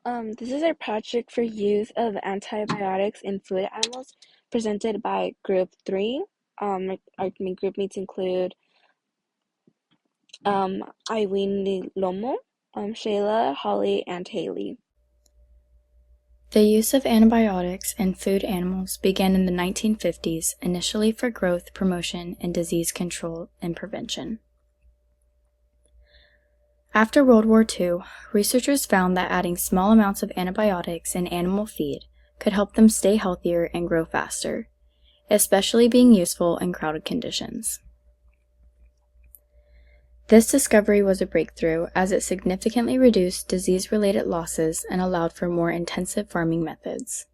This is our project for use of antibiotics in food animals presented by Group 3. Our main group mates include Irene Lomo, Shayla, Holly, and Haley. The use of antibiotics in food animals began in the 1950s, initially for growth, promotion, and disease control and prevention. After World War II, researchers found that adding small amounts of antibiotics in animal feed could help them stay healthier and grow faster, especially being useful in crowded conditions. This discovery was a breakthrough as it significantly reduced disease-related losses and allowed for more intensive farming methods.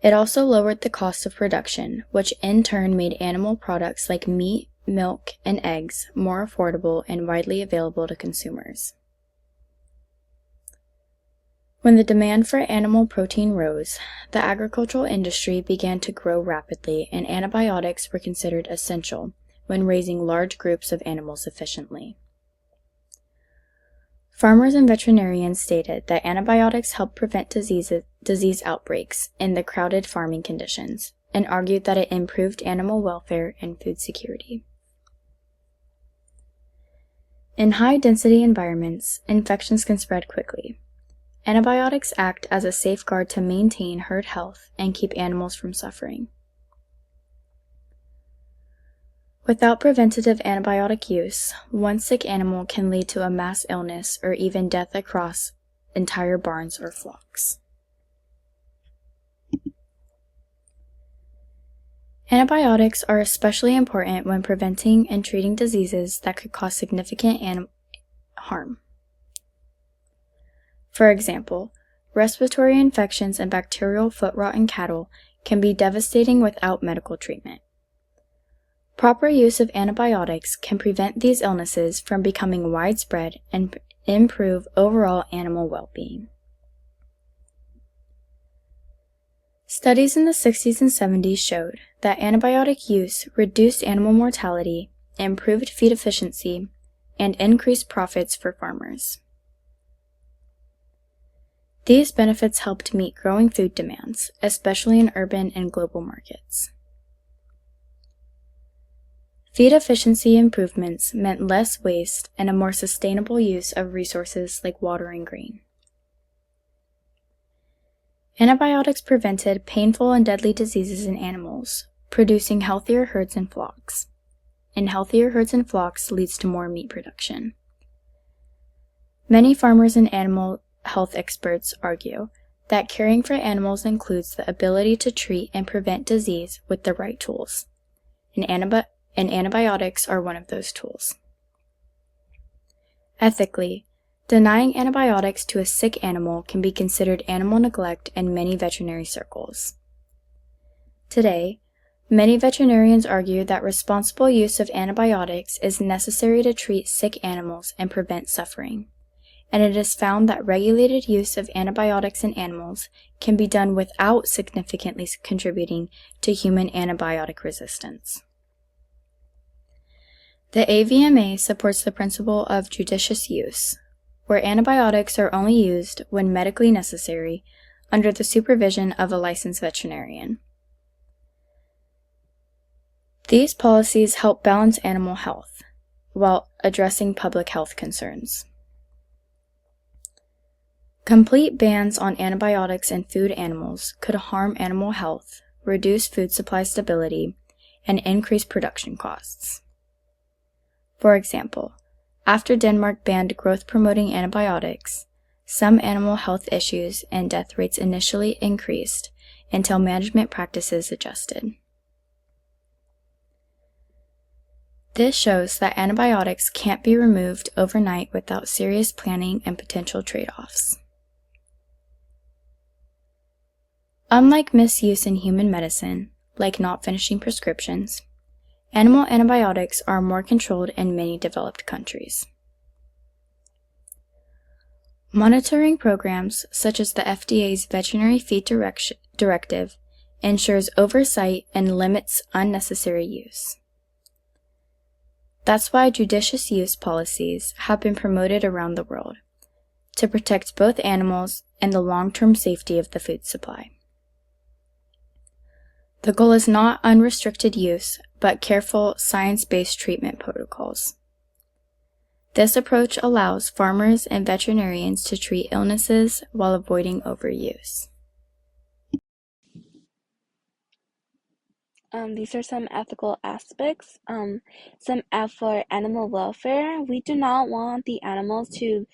It also lowered the cost of production, which in turn made animal products like meat, milk, and eggs more affordable and widely available to consumers. When the demand for animal protein rose, the agricultural industry began to grow rapidly, and antibiotics were considered essential when raising large groups of animals efficiently. Farmers and veterinarians stated that antibiotics help prevent disease outbreaks in the crowded farming conditions, and argued that it improved animal welfare and food security. In high-density environments, infections can spread quickly. Antibiotics act as a safeguard to maintain herd health and keep animals from suffering. Without preventative antibiotic use, one sick animal can lead to a mass illness or even death across entire barns or flocks. Antibiotics are especially important when preventing and treating diseases that could cause significant harm. For example, respiratory infections and bacterial foot rot in cattle can be devastating without medical treatment. Proper use of antibiotics can prevent these illnesses from becoming widespread and improve overall animal well-being. Studies in the 60s and 70s showed that antibiotic use reduced animal mortality, improved feed efficiency, and increased profits for farmers. These benefits helped meet growing food demands, especially in urban and global markets. Feed efficiency improvements meant less waste and a more sustainable use of resources like water and grain. Antibiotics prevented painful and deadly diseases in animals, producing healthier herds and flocks. And healthier herds and flocks leads to more meat production. Many farmers and animal health experts argue that caring for animals includes the ability to treat and prevent disease with the right tools, and antibiotics are one of those tools. Ethically, denying antibiotics to a sick animal can be considered animal neglect in many veterinary circles. Today, many veterinarians argue that responsible use of antibiotics is necessary to treat sick animals and prevent suffering, and it is found that regulated use of antibiotics in animals can be done without significantly contributing to human antibiotic resistance. The AVMA supports the principle of judicious use, where antibiotics are only used when medically necessary under the supervision of a licensed veterinarian. These policies help balance animal health while addressing public health concerns. Complete bans on antibiotics in food animals could harm animal health, reduce food supply stability, and increase production costs. For example, after Denmark banned growth-promoting antibiotics, some animal health issues and death rates initially increased until management practices adjusted. This shows that antibiotics can't be removed overnight without serious planning and potential trade-offs. Unlike misuse in human medicine, like not finishing prescriptions, animal antibiotics are more controlled in many developed countries. Monitoring programs such as the FDA's Veterinary Feed Directive ensures oversight and limits unnecessary use. That's why judicious use policies have been promoted around the world, to protect both animals and the long-term safety of the food supply. The goal is not unrestricted use, but careful, science-based treatment protocols. This approach allows farmers and veterinarians to treat illnesses while avoiding overuse. These are some ethical aspects. For animal welfare, we do not want the animals to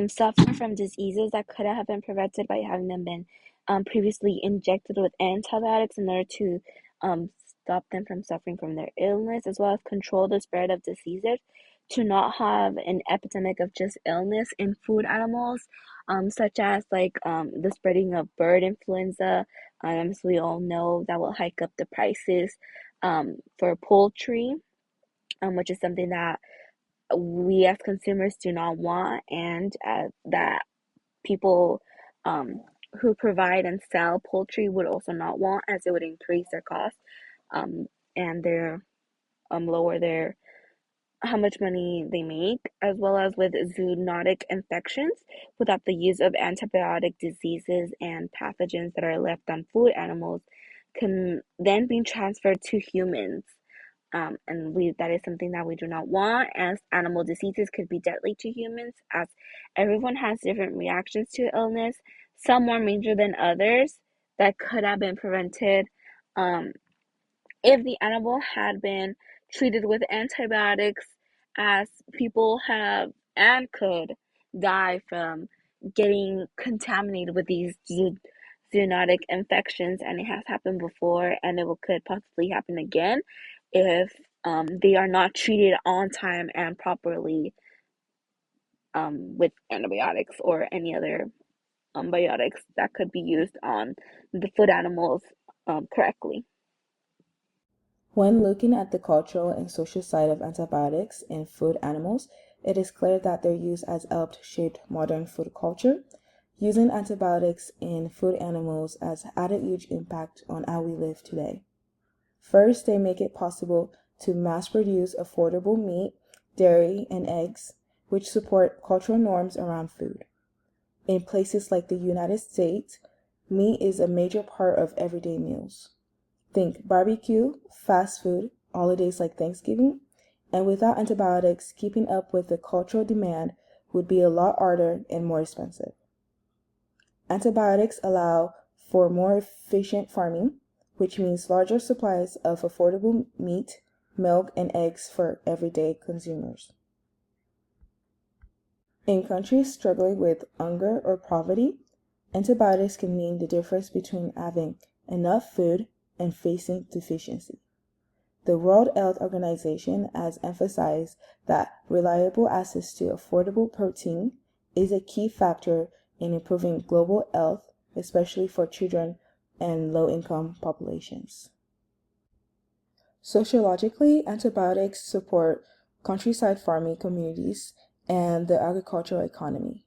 suffer from diseases that could have been prevented by having them been previously injected with antibiotics in order to um, stop them from suffering from their illness, as well as control the spread of diseases, to not have an epidemic of just illness in food animals, such as the spreading of bird influenza. As we all know, that will hike up the prices for poultry, which is something that we as consumers do not want, and that people who provide and sell poultry would also not want, as it would increase their costs um, and their lower their how much money they make, as well as with zoonotic infections. Without the use of antibiotic, diseases and pathogens that are left on food animals can then be transferred to humans. And that is something that we do not want, as animal diseases could be deadly to humans, as everyone has different reactions to illness, some more major than others, that could have been prevented um, if the animal had been treated with antibiotics, as people have and could die from getting contaminated with these zoonotic infections, and it has happened before, and could possibly happen again if they are not treated on time and properly with antibiotics or any other biotics that could be used on the food animals correctly. When looking at the cultural and social side of antibiotics in food animals, it is clear that their use has helped shape modern food culture. Using antibiotics in food animals has had a huge impact on how we live today. First, they make it possible to mass produce affordable meat, dairy, and eggs, which support cultural norms around food. In places like the United States, meat is a major part of everyday meals. Think barbecue, fast food, holidays like Thanksgiving, and without antibiotics, keeping up with the cultural demand would be a lot harder and more expensive. Antibiotics allow for more efficient farming, which means larger supplies of affordable meat, milk, and eggs for everyday consumers. In countries struggling with hunger or poverty, antibiotics can mean the difference between having enough food and facing deficiency. The World Health Organization has emphasized that reliable access to affordable protein is a key factor in improving global health, especially for children and low-income populations. Sociologically, antibiotics support countryside farming communities and the agricultural economy.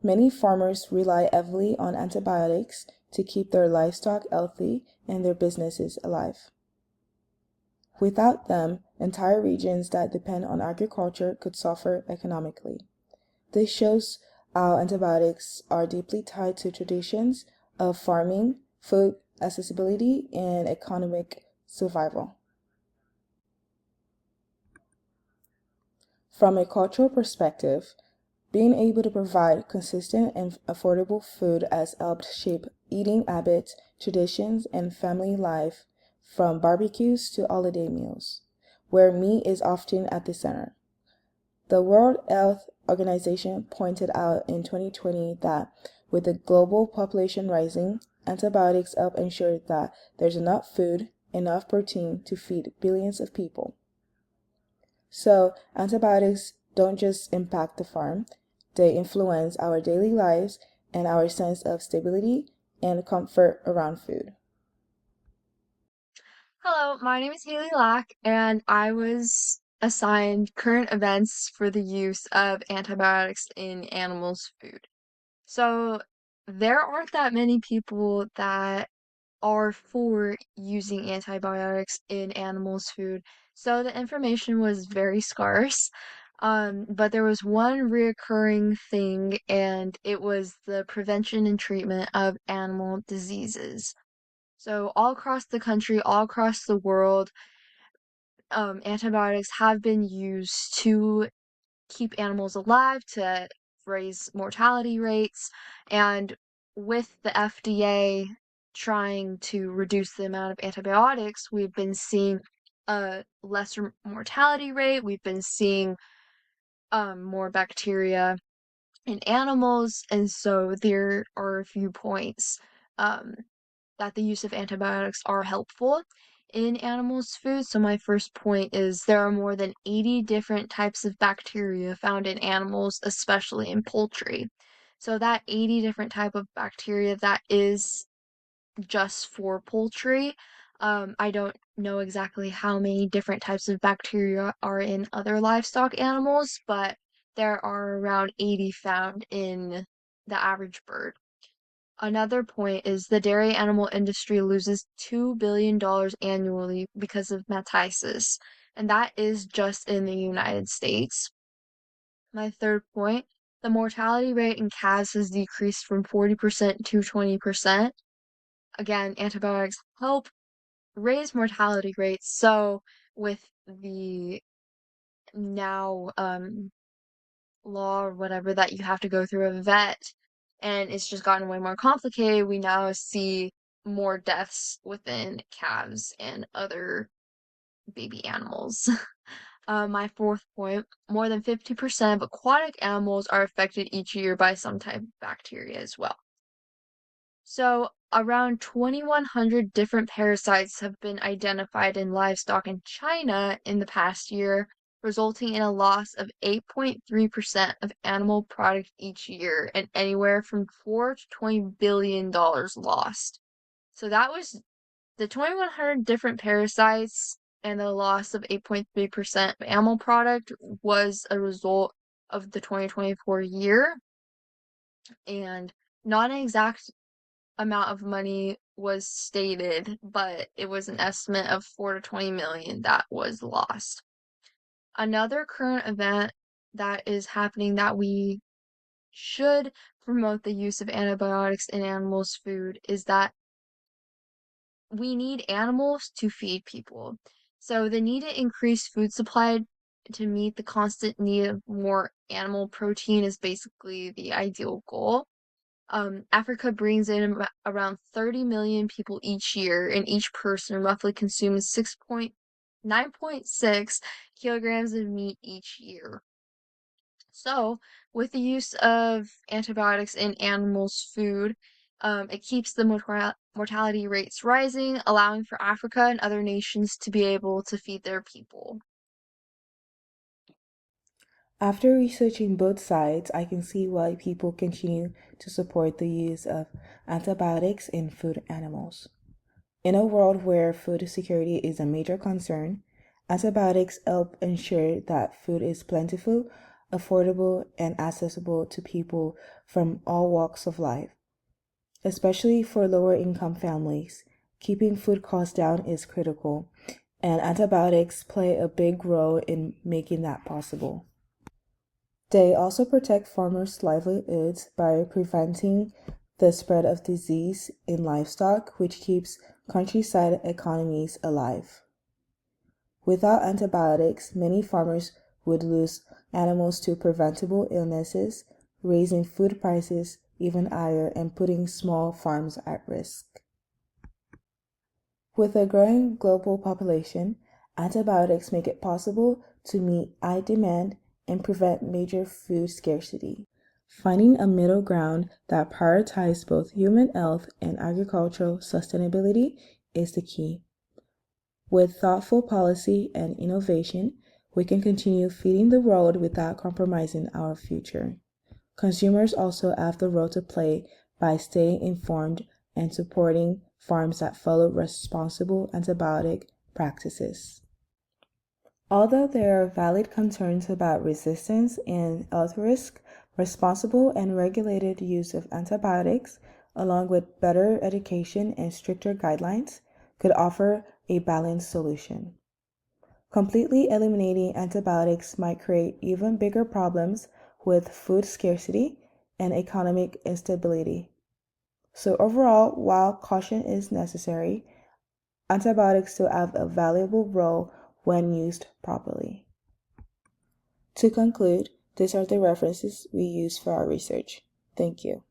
Many farmers rely heavily on antibiotics to keep their livestock healthy and their businesses alive. Without them, entire regions that depend on agriculture could suffer economically. This shows how antibiotics are deeply tied to traditions of farming, food accessibility, and economic survival. From a cultural perspective, being able to provide consistent and affordable food has helped shape eating habits, traditions, and family life, from barbecues to holiday meals, where meat is often at the center. The World Health Organization pointed out in 2020 that with the global population rising, antibiotics help ensure that there's enough food, enough protein to feed billions of people. So, antibiotics don't just impact the farm, they influence our daily lives and our sense of stability and comfort around food. Hello, my name is Haley Lack, and I was assigned current events for the use of antibiotics in animals' food. So, there aren't that many people that are for using antibiotics in animals' food, so the information was very scarce. But there was one reoccurring thing, and it was the prevention and treatment of animal diseases. So all across the country, all across the world, antibiotics have been used to keep animals alive, to raise mortality rates, and with the FDA trying to reduce the amount of antibiotics, we've been seeing a lesser mortality rate. We've been seeing more bacteria in animals, and so there are a few points um, that the use of antibiotics are helpful in animals' food. So my first point is there are more than 80 different types of bacteria found in animals, especially in poultry. So that 80 different type of bacteria, that is just for poultry. I don't know exactly how many different types of bacteria are in other livestock animals, but there are around 80 found in the average bird. Another point is the dairy animal industry loses $2 billion annually because of metisis, and that is just in the United States. My third point, the mortality rate in calves has decreased from 40% to 20%. Again, antibiotics help raise mortality rates. So with the now law or whatever that you have to go through a vet, and it's just gotten way more complicated, we now see more deaths within calves and other baby animals. My fourth point, more than 50% of aquatic animals are affected each year by some type of bacteria as well. So, around 2,100 different parasites have been identified in livestock in China in the past year, resulting in a loss of 8.3% of animal product each year and anywhere from $4 to $20 billion lost. So that was the 2,100 different parasites, and the loss of 8.3% of animal product was a result of the 2024 year, and not an exact amount of money was stated, but it was an estimate of 4 to 20 million that was lost. Another current event that is happening that we should promote the use of antibiotics in animals' food is that we need animals to feed people. So the need to increase food supply to meet the constant need of more animal protein is basically the ideal goal. Africa brings in around 30 million people each year, and each person roughly consumes 9.6 kilograms of meat each year. So, with the use of antibiotics in animals' food, it keeps the mortality rates rising, allowing for Africa and other nations to be able to feed their people. After researching both sides, I can see why people continue to support the use of antibiotics in food animals. In a world where food security is a major concern, antibiotics help ensure that food is plentiful, affordable, and accessible to people from all walks of life. Especially for lower income families, keeping food costs down is critical, and antibiotics play a big role in making that possible. They also protect farmers' livelihoods by preventing the spread of disease in livestock, which keeps countryside economies alive. Without antibiotics, many farmers would lose animals to preventable illnesses, raising food prices even higher and putting small farms at risk. With a growing global population, antibiotics make it possible to meet high demand and prevent major food scarcity. Finding a middle ground that prioritizes both human health and agricultural sustainability is the key. With thoughtful policy and innovation, we can continue feeding the world without compromising our future. Consumers also have the role to play by staying informed and supporting farms that follow responsible antibiotic practices. Although there are valid concerns about resistance and health risk, responsible and regulated use of antibiotics, along with better education and stricter guidelines, could offer a balanced solution. Completely eliminating antibiotics might create even bigger problems with food scarcity and economic instability. So overall, while caution is necessary, antibiotics still have a valuable role when used properly. To conclude, these are the references we use for our research. Thank you.